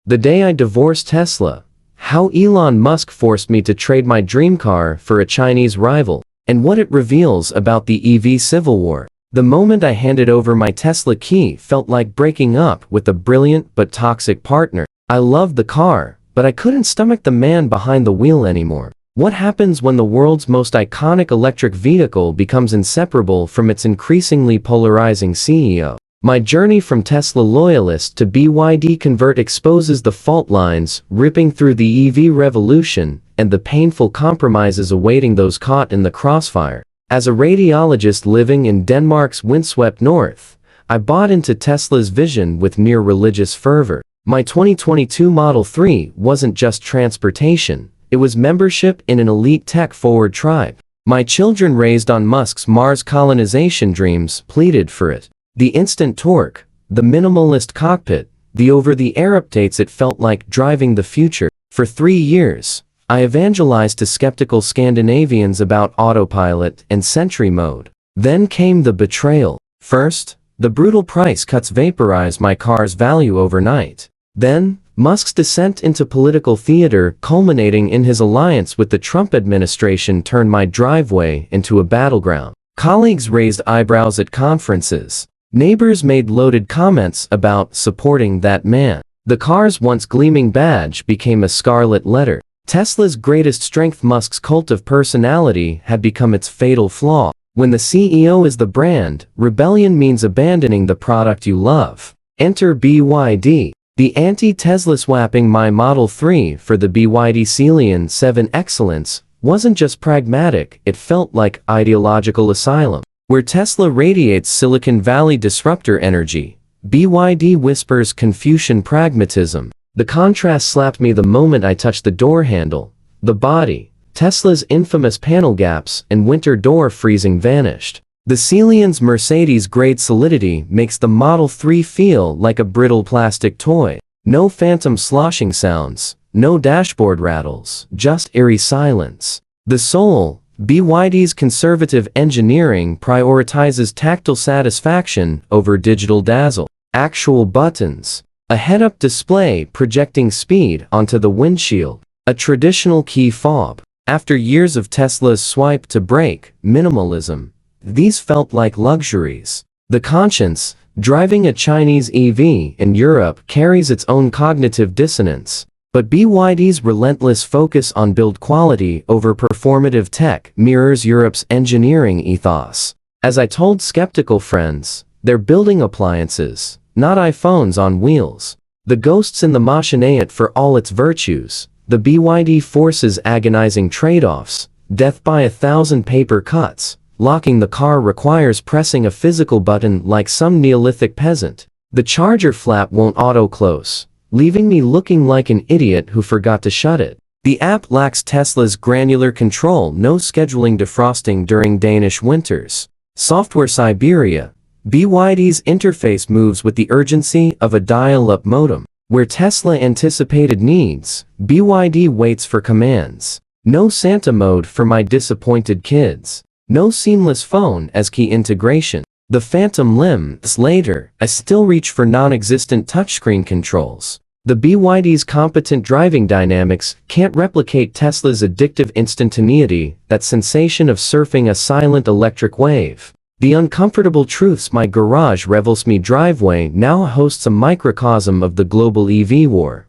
The day I divorced Tesla. How Elon Musk forced me to trade my dream car for a Chinese rival, and what it reveals about the EV civil war. The moment I handed over my Tesla key felt like breaking up with a brilliant but toxic partner. I loved the car, but I couldn't stomach the man behind the wheel anymore. What happens when the world's most iconic electric vehicle becomes inseparable from its increasingly polarizing CEO? My journey from Tesla loyalist to BYD convert exposes the fault lines ripping through the EV revolution and the painful compromises awaiting those caught in the crossfire. As a radiologist living in Denmark's windswept north, I bought into Tesla's vision with near religious fervor. My 2022 Model 3 wasn't just transportation, it was membership in an elite tech-forward tribe. My children raised on Musk's Mars colonization dreams pleaded for it. The instant torque, the minimalist cockpit, the over-the-air updates, it felt like driving the future. For 3 years, I evangelized to skeptical Scandinavians about autopilot and Sentry mode. Then came the betrayal. First, the brutal price cuts vaporized my car's value overnight. Then, Musk's descent into political theater, culminating in his alliance with the Trump administration, turned my driveway into a battleground. Colleagues raised eyebrows at conferences. Neighbors made loaded comments about supporting that man. The car's once gleaming badge became a scarlet letter. Tesla's greatest strength, Musk's cult of personality, had become its fatal flaw. When the CEO is the brand, rebellion means abandoning the product you love. Enter BYD. The anti-Tesla swapping my Model 3 for the BYD Celion 7 Excellence wasn't just pragmatic, it felt like ideological asylum. Where Tesla radiates Silicon Valley disruptor energy, BYD whispers Confucian pragmatism. The contrast slapped me the moment I touched the door handle. The body, Tesla's infamous panel gaps and winter door freezing vanished. The Celion's Mercedes-grade solidity makes the Model 3 feel like a brittle plastic toy. No phantom sloshing sounds, no dashboard rattles, just eerie silence. The soul, BYD's conservative engineering prioritizes tactile satisfaction over digital dazzle. Actual buttons. A head-up display projecting speed onto the windshield. A traditional key fob. After years of Tesla's swipe to brake minimalism, these felt like luxuries. The conscience, driving a Chinese EV in Europe, carries its own cognitive dissonance. But BYD's relentless focus on build quality over performative tech mirrors Europe's engineering ethos. As I told skeptical friends, they're building appliances, not iPhones on wheels. The ghosts in the machinate for all its virtues. The BYD forces agonizing trade-offs. Death by 1,000 paper cuts. Locking the car requires pressing a physical button like some Neolithic peasant. The charger flap won't auto-close, leaving me looking like an idiot who forgot to shut it. The app lacks Tesla's granular control, no scheduling defrosting during Danish winters. Software Siberia. BYD's interface moves with the urgency of a dial-up modem. Where Tesla anticipated needs, BYD waits for commands. No Santa mode for my disappointed kids. No seamless phone as key integration. The phantom limbs later, I still reach for non-existent touchscreen controls. The BYD's competent driving dynamics can't replicate Tesla's addictive instantaneity, that sensation of surfing a silent electric wave. The uncomfortable truths: my garage revels me driveway now hosts a microcosm of the global EV war.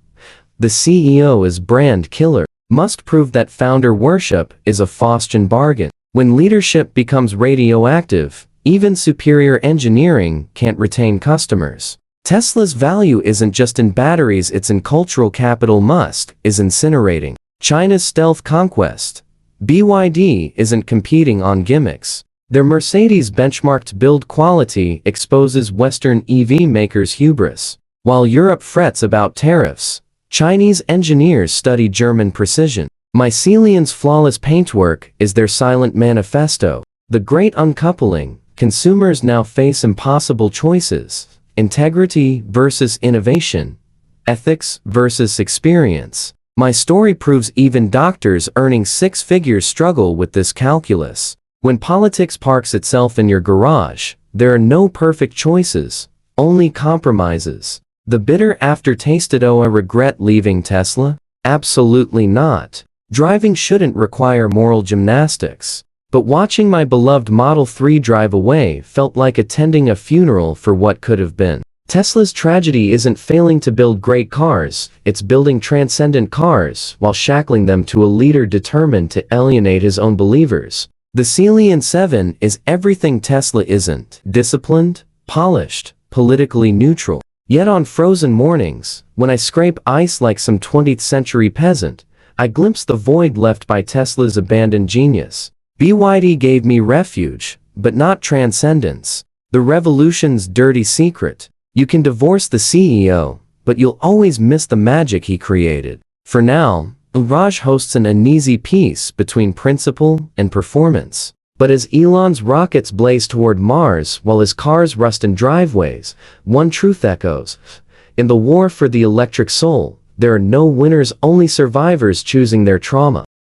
The CEO is brand killer. Musk proved that founder worship is a Faustian bargain. When leadership becomes radioactive, even superior engineering can't retain customers. Tesla's value isn't just in batteries, it's in cultural capital. Musk is incinerating China's stealth conquest. BYD isn't competing on gimmicks. Their Mercedes benchmarked build quality exposes Western EV makers' hubris. While Europe frets about tariffs, Chinese engineers study German precision. My Celion's flawless paintwork is their silent manifesto. The great uncoupling. Consumers now face impossible choices. Integrity versus innovation. Ethics versus experience. My story proves even doctors earning 6 figures struggle with this calculus. When politics parks itself in your garage, there are no perfect choices, only compromises. The bitter aftertaste. Oh, I regret leaving Tesla? Absolutely not. Driving shouldn't require moral gymnastics. But watching my beloved Model 3 drive away felt like attending a funeral for what could have been. Tesla's tragedy isn't failing to build great cars, it's building transcendent cars while shackling them to a leader determined to alienate his own believers. The Celian 7 is everything Tesla isn't: disciplined, polished, politically neutral. Yet on frozen mornings, when I scrape ice like some 20th century peasant, I glimpse the void left by Tesla's abandoned genius. BYD gave me refuge, but not transcendence. The revolution's dirty secret: you can divorce the CEO, but you'll always miss the magic he created. For now, Raj hosts an uneasy peace between principle and performance. But as Elon's rockets blaze toward Mars while his cars rust in driveways, one truth echoes: in the war for the electric soul, there are no winners, only survivors choosing their trauma.